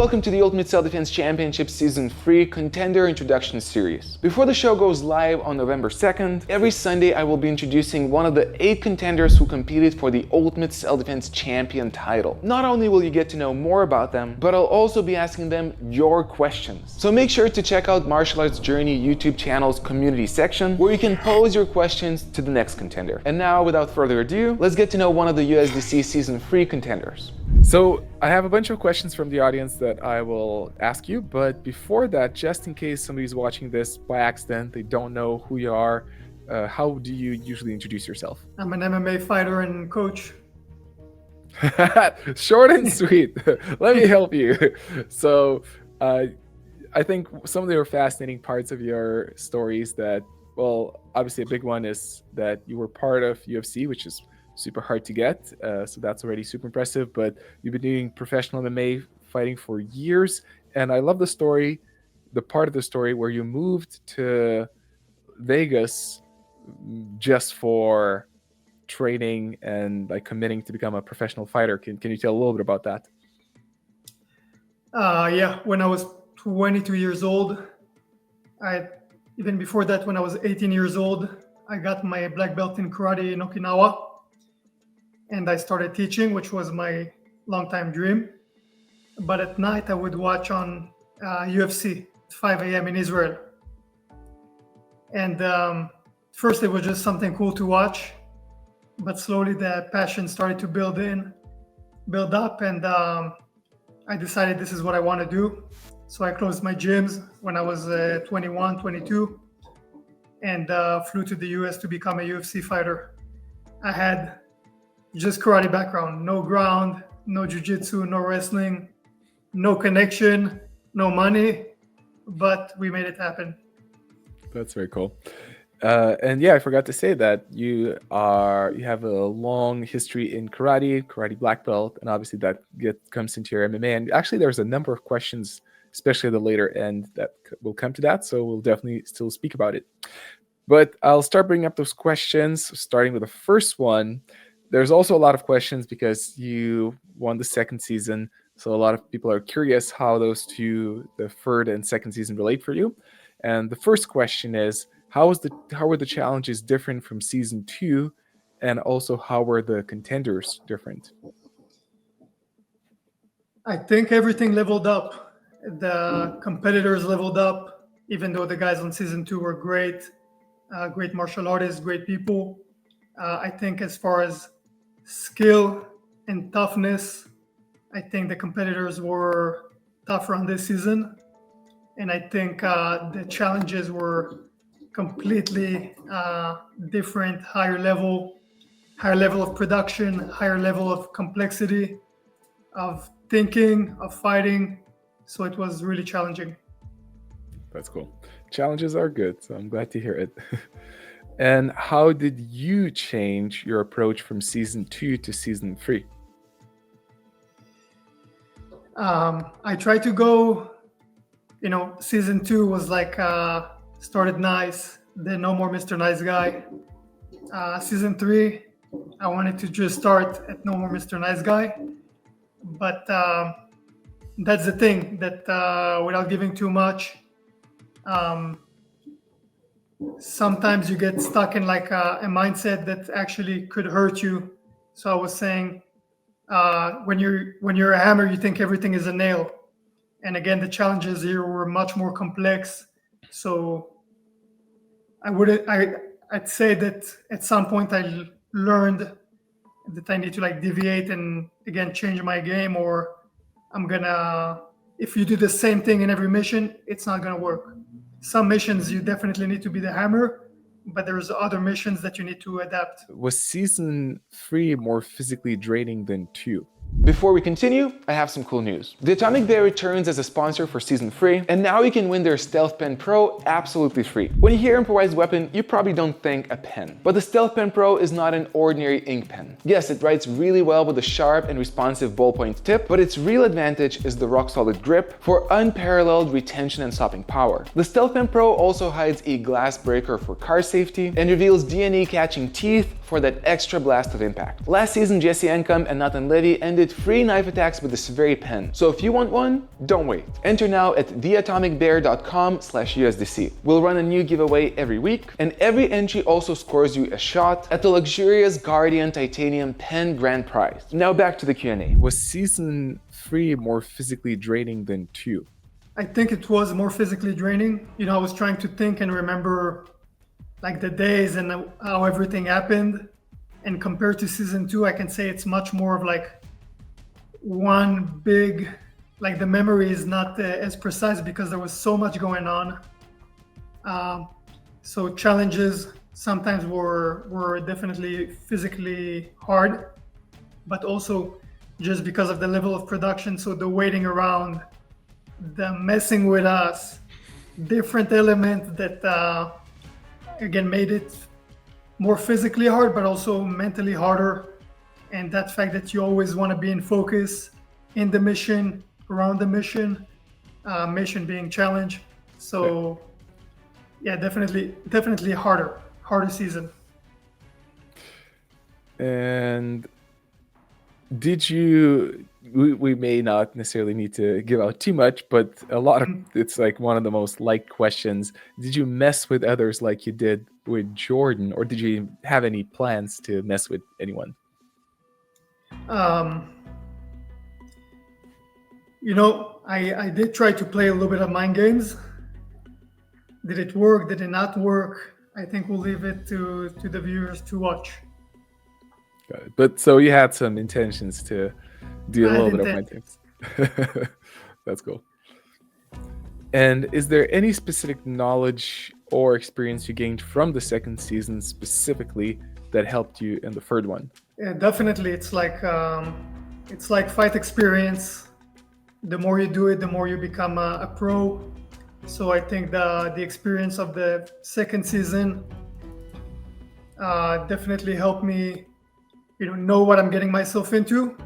welcome to the Ultimate Self-Defense Championship Season 3 Contender Introduction Series. Before the show goes live on November 2nd, every Sunday I will be introducing one of the 8 contenders who competed for the Ultimate Self-Defense Champion title. Not only will you get to know more about them, but I'll also be asking them your questions. So make sure to check out Martial Arts Journey YouTube channel's community section, where you can pose your questions to the next contender. And now, without further ado, let's get to know one of the USDC Season 3 contenders. So I have a bunch of questions from the audience that I will ask you, but before that, just in case somebody's watching this by accident, they don't know who you are, how do you usually introduce yourself? I'm an MMA fighter and coach. Short and sweet. Let me help you. So I think some of the fascinating parts of your stories that, well, obviously a big one is that you were part of UFC, which is super hard to get, so that's already super impressive, but you've been doing professional MMA fighting for years, and I love the story, the part of the story where you moved to Vegas just for training and like committing to become a professional fighter. Can you tell a little bit about that? Yeah, when I was 22 years old, even before that, when I was 18 years old, I got my black belt in karate in Okinawa. And I started teaching, which was my longtime dream. But at night, I would watch on UFC at 5 a.m. in Israel. And first, it was just something cool to watch. But slowly, the passion started to build up. And I decided this is what I want to do. So I closed my gyms when I was 21, 22, and flew to the US to become a UFC fighter. I had just karate background, no ground, no jiu-jitsu, no wrestling, no connection, no money, but we made it happen. That's very cool. And yeah, I forgot to say that you have a long history in karate black belt, and obviously that comes into your MMA. And actually, there's a number of questions, especially at the later end, that will come to that. So we'll definitely still speak about it. But I'll start bringing up those questions, starting with the first one. There's also a lot of questions because you won the second season. So a lot of people are curious how those two, the third and second season, relate for you. And the first question is, how were the challenges different from season 2? And also, how were the contenders different? I think everything leveled up. The competitors leveled up, even though the guys on season 2 were great martial artists, great people. I think as far as skill and toughness, I think the competitors were tougher on this season. And I think the challenges were completely different, higher level of production, higher level of complexity, of thinking, of fighting. So it was really challenging. That's cool. Challenges are good, so I'm glad to hear it. And how did you change your approach from season 2 to season 3? I tried to go, season 2 was like, started nice, then no more Mr. Nice Guy. Season 3, I wanted to just start at no more Mr. Nice Guy. But that's the thing, that without giving too much, sometimes you get stuck in like a mindset that actually could hurt you. So I was saying, when you're a hammer, you think everything is a nail. And again, the challenges here were much more complex. So I'd say that at some point I learned that I need to like deviate and again change my game, or if you do the same thing in every mission, it's not gonna work. Some missions you definitely need to be the hammer, but there's other missions that you need to adapt. Was season 3 more physically draining than 2? Before we continue, I have some cool news. The Atomic Bear returns as a sponsor for Season 3, and now you can win their Stealth Pen Pro absolutely free. When you hear improvised weapon, you probably don't think a pen. But the Stealth Pen Pro is not an ordinary ink pen. Yes, it writes really well with a sharp and responsive ballpoint tip, but its real advantage is the rock-solid grip for unparalleled retention and stopping power. The Stealth Pen Pro also hides a glass breaker for car safety and reveals DNA-catching teeth for that extra blast of impact. Last season, Jesse Encom and Natan Levy ended free knife attacks with this very pen. So if you want one, don't wait. Enter now at theatomicbear.com/USDC. We'll run a new giveaway every week, and every entry also scores you a shot at the luxurious Guardian Titanium Pen Grand Prize. Now back to the Q&A. Was season 3 more physically draining than 2? I think it was more physically draining. I was trying to think and remember like the days and how everything happened. And compared to season 2, I can say it's much more of like one big, like the memory is not as precise because there was so much going on. So challenges sometimes were definitely physically hard, but also just because of the level of production. So the waiting around, the messing with us, different elements that again made it more physically hard, but also mentally harder. And that fact that you always want to be in focus in the mission, around the mission being challenge. So yeah, definitely harder season. And did you, we may not necessarily need to give out too much, but a lot of, it's like one of the most liked questions. Did you mess with others like you did with Jordan, or did you have any plans to mess with anyone? I did try to play a little bit of mind games. Did it work? Did it not work? I think we'll leave it to the viewers to watch. Got it. But so you had some intentions to do a little bit of mind games. That's cool. And is there any specific knowledge or experience you gained from the second season specifically that helped you in the third one? Yeah, definitely. It's like fight experience. The more you do it, the more you become a pro. So I think the experience of the second season definitely helped me, know what I'm getting myself into.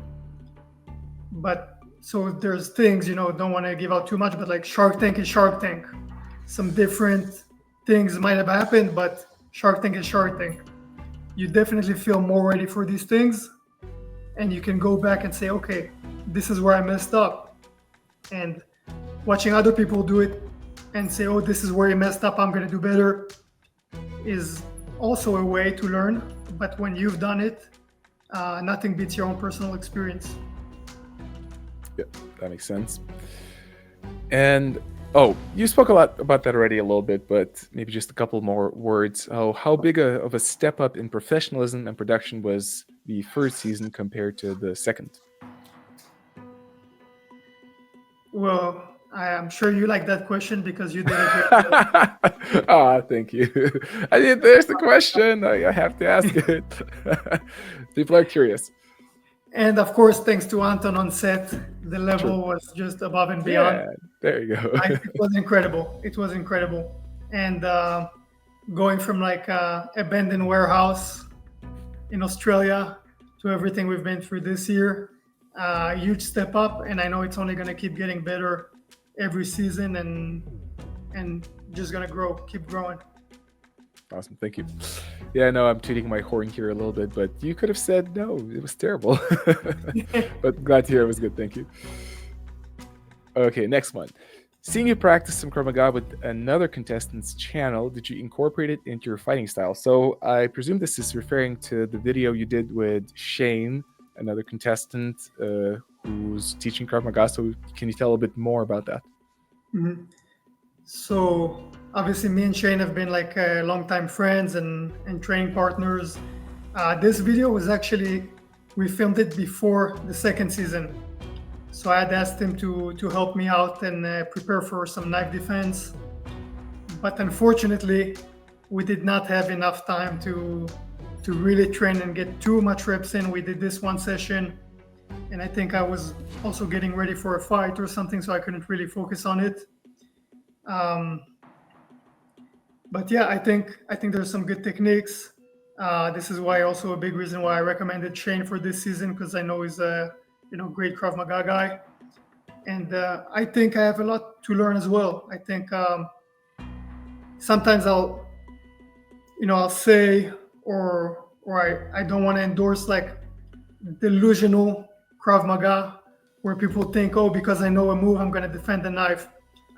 But so there's things, don't want to give out too much, but like Shark Tank is Shark Tank. Some different things might have happened, but Shark Tank is Shark Tank. You definitely feel more ready for these things, and you can go back and say, okay, this is where I messed up. And watching other people do it and say, oh, this is where you messed up, I'm going to do better, is also a way to learn. But when you've done it, nothing beats your own personal experience. Yeah, that makes sense. And you spoke a lot about that already a little bit, but maybe just a couple more words. How big of a step up in professionalism and production was the first season compared to the second? Well, I'm sure you like that question because you did it. Thank you. There's the question. I have to ask it. People are curious. And of course, thanks to Anton on set, the level was just above and beyond. Yeah, there you go. It was incredible. It was incredible. And going from like a abandoned warehouse in Australia to everything we've been through this year, huge step up. And I know it's only going to keep getting better every season and just going to keep growing. Awesome. Thank you. Yeah, I know I'm tooting my horn here a little bit, but you could have said no, it was terrible. But glad to hear it was good. Thank you. Okay, next one. Seeing you practice some Krav Maga with another contestant's channel, did you incorporate it into your fighting style? So I presume this is referring to the video you did with Shane, another contestant who's teaching Krav Maga. So can you tell a bit more about that? Mm-hmm. So obviously me and Shane have been like longtime friends and training partners. This video was actually, we filmed it before the second season. So I had asked him to help me out and prepare for some knife defense. But unfortunately, we did not have enough time to really train and get too much reps in. We did this one session, and I think I was also getting ready for a fight or something, so I couldn't really focus on it. But yeah, I think there's some good techniques. This is why also a big reason why I recommended Shane for this season, because I know he's a great Krav Maga guy, and I think I have a lot to learn as well. I think sometimes I'll say or or I don't want to endorse like delusional Krav Maga, where people think, oh, because I know a move, I'm going to defend the knife.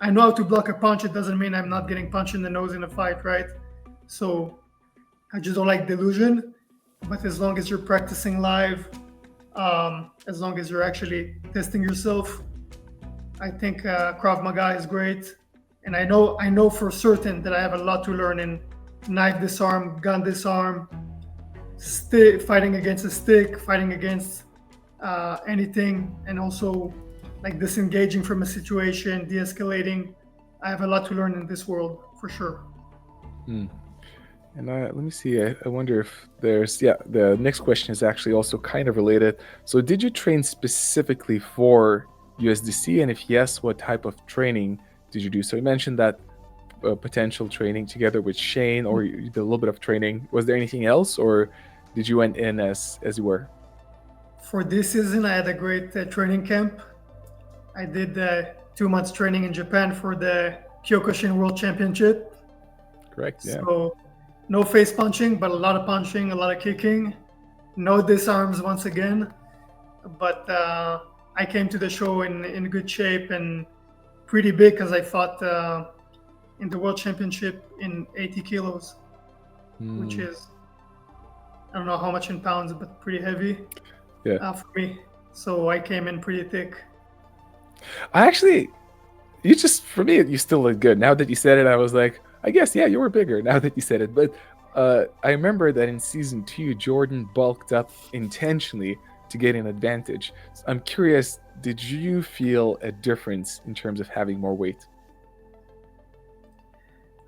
I know how to block a punch. It doesn't mean I'm not getting punched in the nose in a fight, right? So I just don't like delusion. But as long as you're practicing live, as long as you're actually testing yourself, I think Krav Maga is great. And I know for certain that I have a lot to learn in knife disarm, gun disarm, fighting against a stick, fighting against anything, and also like disengaging from a situation, de-escalating. I have a lot to learn in this world for sure. And let me see. I wonder if there's, the next question is actually also kind of related. So did you train specifically for USDC? And if yes, what type of training did you do? So you mentioned that potential training together with Shane, or you did a little bit of training. Was there anything else, or did you went in as you were? For this season, I had a great training camp. I did 2 months training in Japan for the Kyokushin World Championship. Correct, yeah. So no face punching, but a lot of punching, a lot of kicking. No disarms once again. But I came to the show in good shape and pretty big because I fought in the World Championship in 80 kilos, which is, I don't know how much in pounds, but pretty heavy for me. So I came in pretty thick. For me, you still look good. Now that you said it, I was like, I guess, yeah, you were bigger now that you said it. But I remember that in season 2, Jordan bulked up intentionally to get an advantage. So I'm curious, did you feel a difference in terms of having more weight?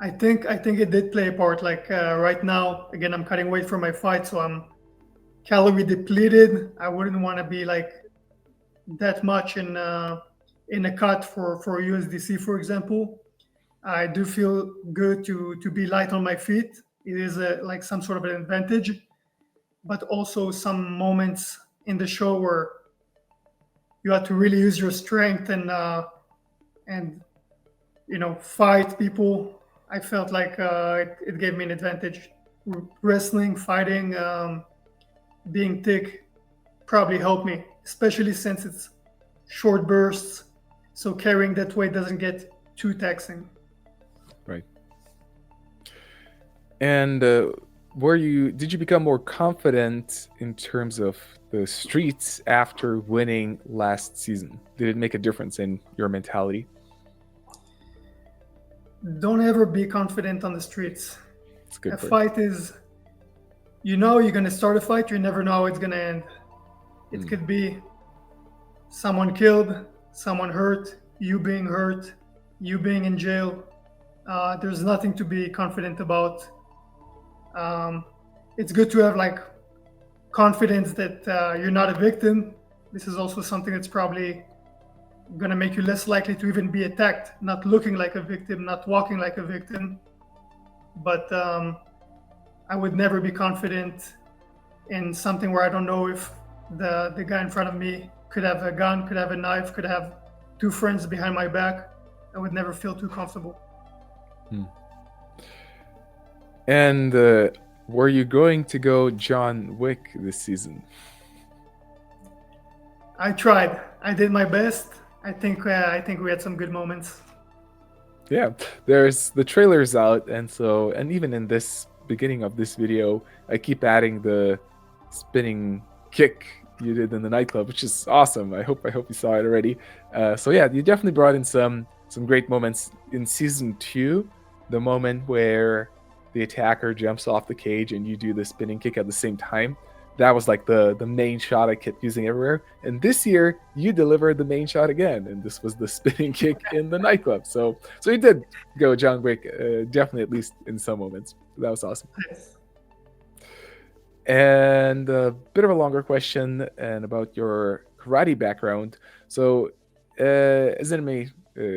I think it did play a part. Like right now, again, I'm cutting weight for my fight, so I'm calorie depleted. I wouldn't want to be like that much in a cut for USDC, for example. I do feel good to be light on my feet. It is like some sort of an advantage, but also some moments in the show where you have to really use your strength and fight people. I felt like it gave me an advantage. Wrestling, fighting, being thick probably helped me, especially since it's short bursts. So carrying that weight doesn't get too taxing. Right. And did you become more confident in terms of the streets after winning last season? Did it make a difference in your mentality? Don't ever be confident on the streets. It's good. A fight is, you're going to start a fight, you never know how it's going to end. It could be someone killed, someone hurt, you being in jail. There's nothing to be confident about. It's good to have like confidence that you're not a victim. This is also something that's probably going to make you less likely to even be attacked, not looking like a victim, not walking like a victim. But I would never be confident in something where I don't know if the guy in front of me could have a gun, could have a knife, could have 2 friends behind my back. I would never feel too comfortable. And were you going to go John Wick this season? I tried. I did my best. I think we had some good moments. Yeah, there's the trailers out, and even in this beginning of this video, I keep adding the spinning kick you did in the nightclub, which is awesome. I hope you saw it already. So yeah, you definitely brought in some great moments in season 2. The moment where the attacker jumps off the cage and you do the spinning kick at the same time. That was like the main shot I kept using everywhere. And this year, you delivered the main shot again, and this was the spinning kick in the nightclub. So you did go John Wick, definitely, at least in some moments. That was awesome. Yes. And a bit of a longer question and about your karate background. So as an MMA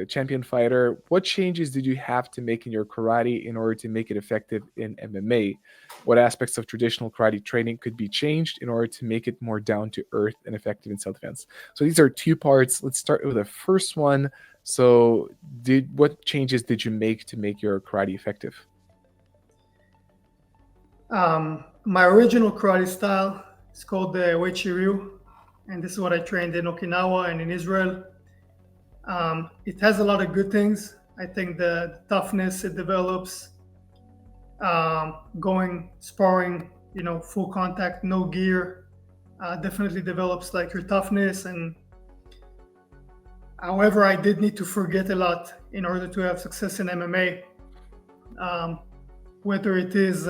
champion fighter, what changes did you have to make in your karate in order to make it effective in MMA? What aspects of traditional karate training could be changed in order to make it more down to earth and effective in self-defense? So these are 2 parts. Let's start with the first one. So what changes did you make to make your karate effective? My original karate style is called the Uechi-ryu, and this is what I trained in Okinawa and in Israel. It has a lot of good things. I think the toughness it develops, going sparring, full contact, no gear, definitely develops like your toughness. And however, I did need to forget a lot in order to have success in MMA. Whether it is,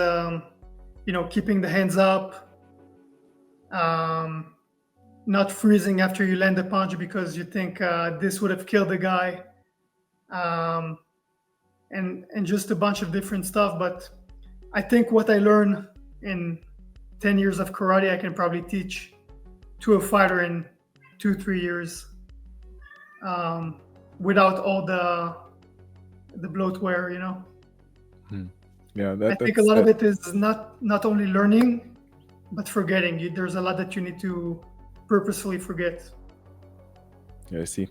keeping the hands up, not freezing after you land a punch because you think this would have killed the guy, and just a bunch of different stuff. But I think what I learned in 10 years of karate, I can probably teach to a fighter in 2-3 years, without all the bloatware, Yeah, I think a lot of it is not only learning, but forgetting. There's a lot that you need to purposefully forget. Yeah, I see.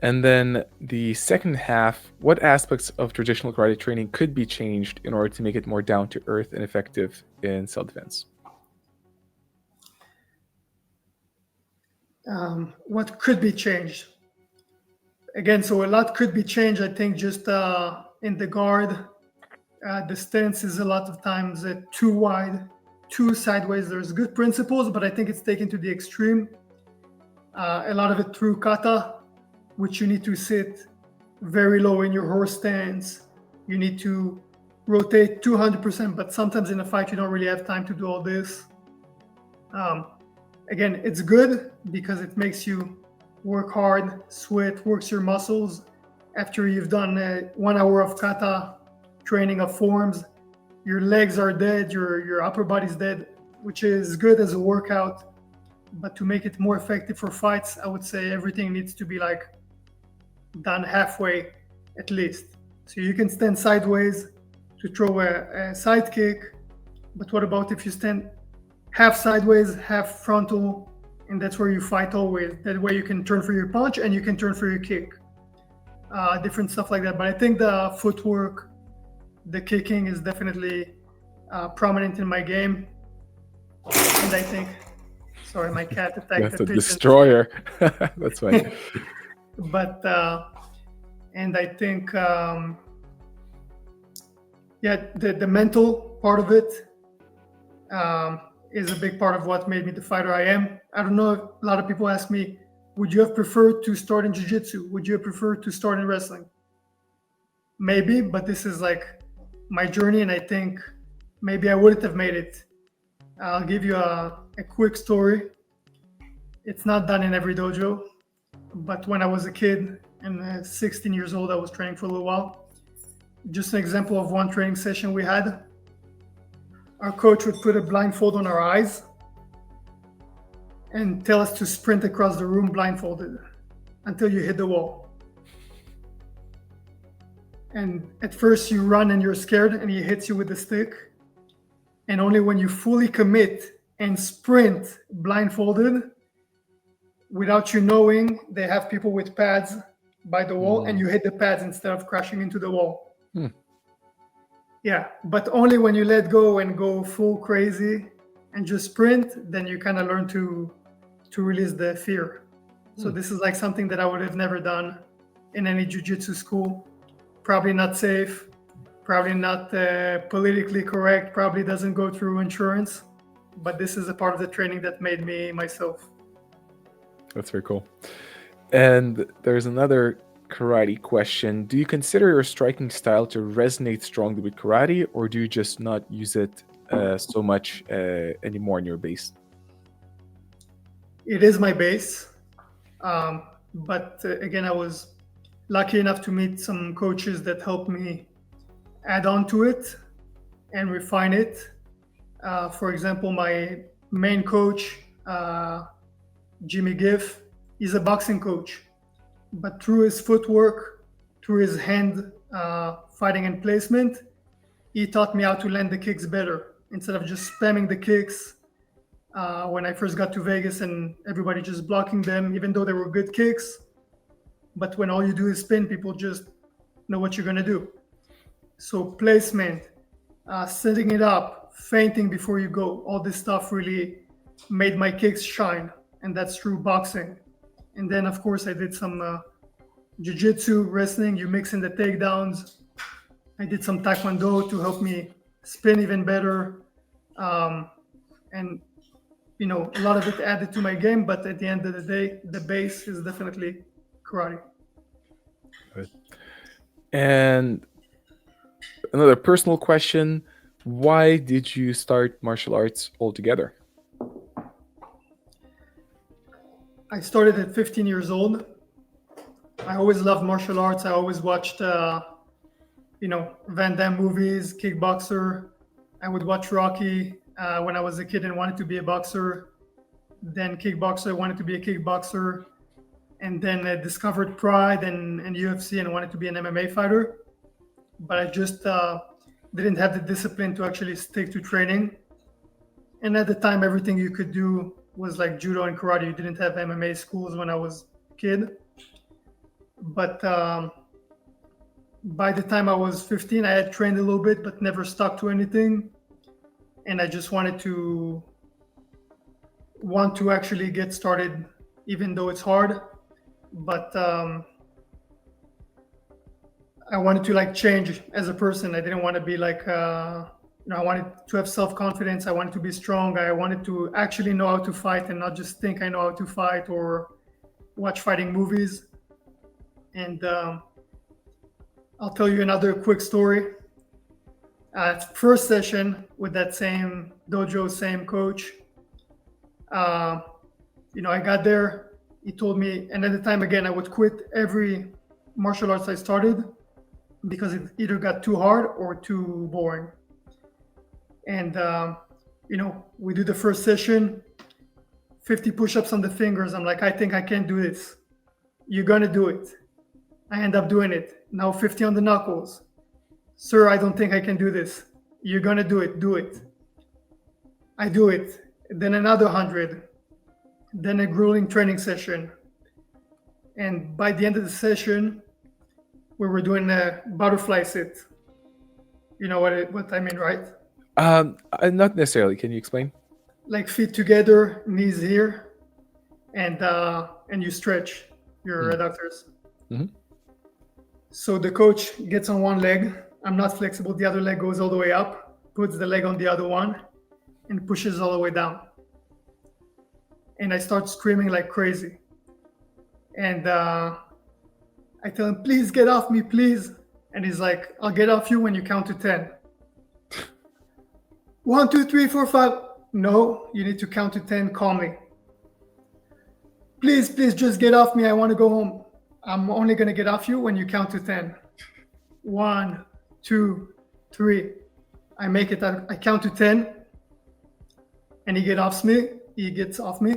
And then the second half, what aspects of traditional karate training could be changed in order to make it more down to earth and effective in self-defense? What could be changed? Again, so a lot could be changed. I think just in the guard, the stance is a lot of times too wide, too sideways. There's good principles, but I think it's taken to the extreme. A lot of it through kata, which you need to sit very low in your horse stance. You need to rotate 200%, but sometimes in a fight, you don't really have time to do all this. Again, it's good because it makes you work hard, sweat, works your muscles. After you've done 1 hour of kata training of forms, your legs are dead, your upper body's dead, which is good as a workout. But to make it more effective for fights, I would say everything needs to be like done halfway at least. So you can stand sideways to throw a side kick, but what about if you stand half sideways, half frontal, and that's where you fight always. That way you can turn for your punch and you can turn for your kick. Different stuff like that. But I think the footwork, the kicking is definitely prominent in my game. And I think, sorry, my cat attacked That's the a pigeon. destroyer. That's fine. But and I think the mental part of it is a big part of what made me the fighter I am. I don't know, a lot of people ask me, would you have preferred to start in jiu-jitsu? Would you have preferred to start in wrestling? Maybe, but this is like my journey, and I think maybe I wouldn't have made it. I'll give you a quick story. It's not done in every dojo, but when I was a kid and 16 years old, I was training for a little while. Just an example of one training session we had. Our coach would put a blindfold on our eyes and tell us to sprint across the room blindfolded until you hit the wall. And at first you run and you're scared and he hits you with the stick. And only when you fully commit and sprint blindfolded, without you knowing, they have people with pads by the wall and you hit the pads instead of crashing into the wall. Yeah, but only when you let go and go full crazy and just sprint, then you kind of learn to release the fear. So this is like something that I would have never done in any jiu-jitsu school. Probably not safe, probably not politically correct, probably doesn't go through insurance, but this is a part of the training that made me myself. That's very cool. And there's another karate question. Do you consider your striking style to resonate strongly with karate, or do you just not use it so much anymore in your base? It is my base, but again, I was lucky enough to meet some coaches that helped me add on to it and refine it. For example, my main coach, Jimmy Giff, he's a boxing coach, but through his footwork, through his hand fighting and placement, he taught me how to land the kicks better instead of just spamming the kicks. When I first got to Vegas and everybody just blocking them, even though they were good kicks, but when all you do is spin, people just know what you're gonna do. So placement, setting it up, feinting before you go. All this stuff really made my kicks shine, and that's through boxing. And then, of course, I did some jiu-jitsu, wrestling. You mix in the takedowns. I did some taekwondo to help me spin even better. And, you know, a lot of it added to my game. But at the end of the day, the base is definitely karate. Good. And another personal question. Why did you start martial arts altogether? I started at 15 years old. I always loved martial arts. I always watched, you know, Van Damme movies, kickboxer. I would watch Rocky when I was a kid and wanted to be a boxer. Then kickboxer, I wanted to be a kickboxer. And then I discovered Pride and UFC and wanted to be an MMA fighter. But I just didn't have the discipline to actually stick to training. And at the time, everything you could do was like judo and karate. You didn't have MMA schools when I was a kid. But by the time I was 15, I had trained a little bit, but never stuck to anything. And I just want to actually get started, even though it's hard. But I wanted to like change as a person. I didn't want to be like, you know, I wanted to have self-confidence. I wanted to be strong. I wanted to actually know how to fight and not just think I know how to fight or watch fighting movies. And I'll tell you another quick story. First session with that same dojo, same coach. You know, I got there. He told me, and at the time, again, I would quit every martial arts I started because it either got too hard or too boring. And, you know, we do the first session, 50 push-ups on the fingers. I'm like, I think I can do this. You're going to do it. I end up doing it. Now 50 on the knuckles. Sir, I don't think I can do this. You're going to do it. Do it. I do it. Then another 100. Then a grueling training session. And by the end of the session, we were doing a butterfly sit. You know what I mean, right? Not necessarily. Can you explain? Like feet together, knees here, and you stretch your adductors. Mm-hmm. So the coach gets on one leg. I'm not flexible. The other leg goes all the way up, puts the leg on the other one, and pushes all the way down. And I start screaming like crazy. And I tell him, please get off me, please. And he's like, I'll get off you when you count to 10. 1, 2, 3, 4, 5. No, you need to count to 10 calmly. Please, just get off me. I want to go home. I'm only going to get off you when you count to 10. 1, 2, 3. I make it. I count to 10. And he gets off me.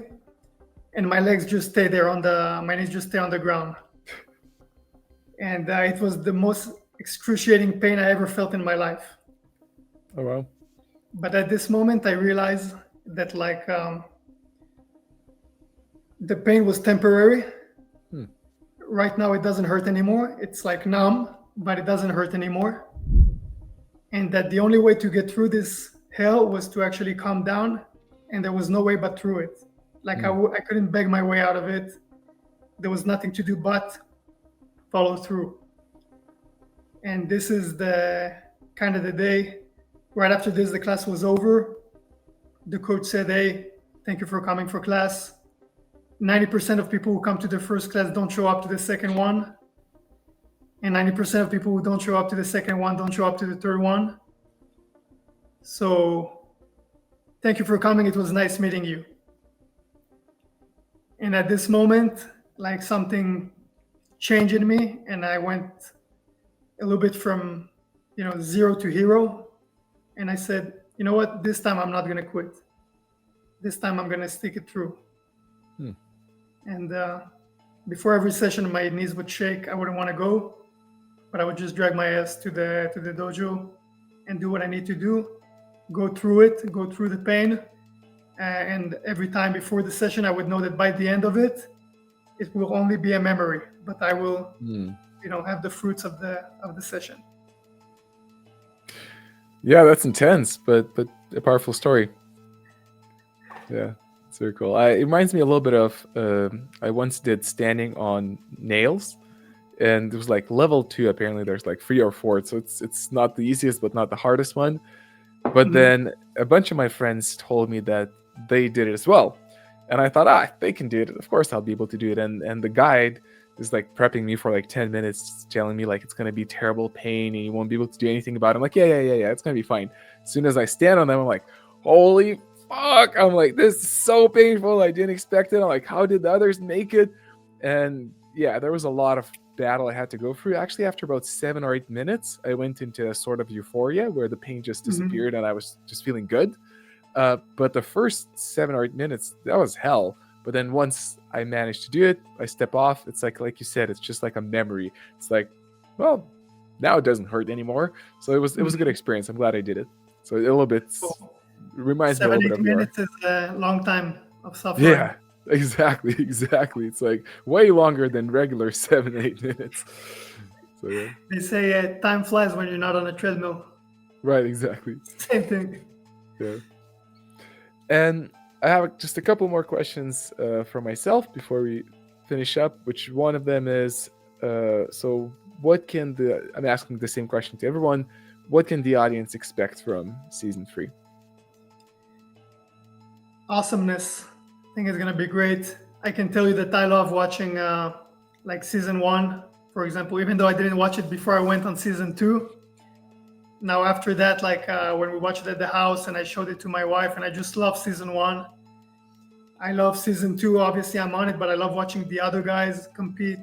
And my legs just stay there my knees just stay on the ground. And it was the most excruciating pain I ever felt in my life. Oh, wow. But at this moment, I realized that like the pain was temporary. Right now, it doesn't hurt anymore. It's like numb, but it doesn't hurt anymore. And that the only way to get through this hell was to actually calm down. And there was no way but through it. Like I couldn't beg my way out of it. There was nothing to do but follow through. And this is the kind of the day. Right after this, the class was over. The coach said, hey, thank you for coming for class. 90% of people who come to the first class don't show up to the second one. And 90% of people who don't show up to the second one don't show up to the third one. So thank you for coming. It was nice meeting you. And at this moment, like something changed in me, and I went a little bit from, you know, 0 to hero. And I said, you know what? This time I'm not going to quit. This time I'm going to stick it through. And before every session, my knees would shake. I wouldn't want to go, but I would just drag my ass to the dojo and do what I need to do. Go through it, go through the pain. And every time before the session, I would know that by the end of it, it will only be a memory, but I will, you know, have the fruits of the session. Yeah, that's intense, but a powerful story. Yeah, it's very cool. It reminds me a little bit of I once did standing on nails, and it was like level 2. Apparently, there's like 3 or 4, so it's not the easiest, but not the hardest one. But then a bunch of my friends told me that they did it as well, and I thought, they can do it. Of course, I'll be able to do it. And the guide is like prepping me for like 10 minutes, telling me like it's gonna be terrible pain and you won't be able to do anything about it. I'm like, yeah, it's gonna be fine. As soon as I stand on them, I'm like, holy fuck! I'm like, this is so painful. I didn't expect it. I'm like, how did the others make it? And yeah, there was a lot of battle I had to go through. Actually, after about 7 or 8 minutes, I went into a sort of euphoria where the pain just disappeared and I was just feeling good. But the first 7 or 8 minutes, that was hell. But then once I managed to do it, I step off. It's like you said, it's just like a memory. It's like, well, now it doesn't hurt anymore. So it was a good experience. I'm glad I did it. So a little bit reminds me a little bit of 7-8 minutes is a long time of suffering. Yeah, exactly. It's like way longer than regular 7-8 minutes. So yeah. They say time flies when you're not on a treadmill. Right, exactly. Same thing. Yeah. And I have just a couple more questions for myself before we finish up, which one of them is, so what can I'm asking the same question to everyone, what can the audience expect from season 3? Awesomeness. I think it's going to be great. I can tell you that I love watching like season 1, for example, even though I didn't watch it before I went on season 2. Now after that, like when we watched it at the house and I showed it to my wife, and I just love season 1. I love season 2. Obviously I'm on it, but I love watching the other guys compete.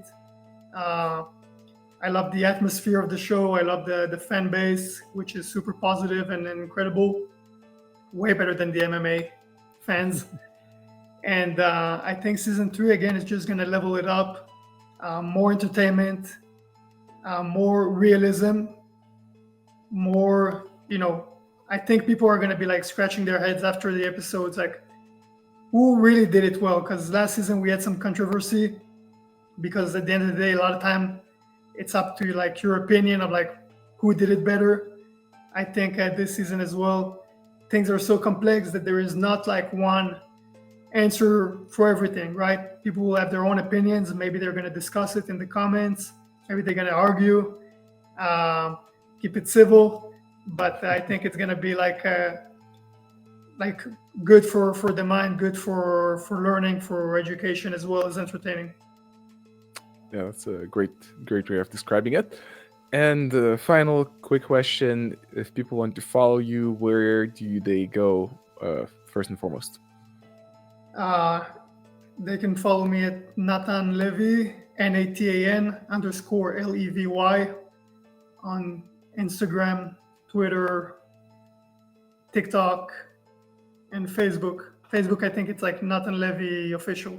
I love the atmosphere of the show. I love the fan base, which is super positive and incredible. Way better than the MMA fans. And I think season 3, again, is just going to level it up. More entertainment, more realism, more, I think people are going to be like scratching their heads after the episodes, like, who really did it well? Because last season we had some controversy, because at the end of the day, a lot of time it's up to like your opinion of like who did it better. I think this season as well, things are so complex that there is not like one answer for everything, right? People will have their own opinions. Maybe they're going to discuss it in the comments. Maybe they're going to argue. Keep it civil. But I think it's going to be like good for the mind, good for learning, for education, as well as entertaining. Yeah, that's a great way of describing it. And the final quick question, if people want to follow you, where do they go first and foremost? They can follow me at Natan Levy, NATAN_LEVY on Instagram, Twitter, TikTok, and Facebook. Facebook, I think it's like Natan Levy Official.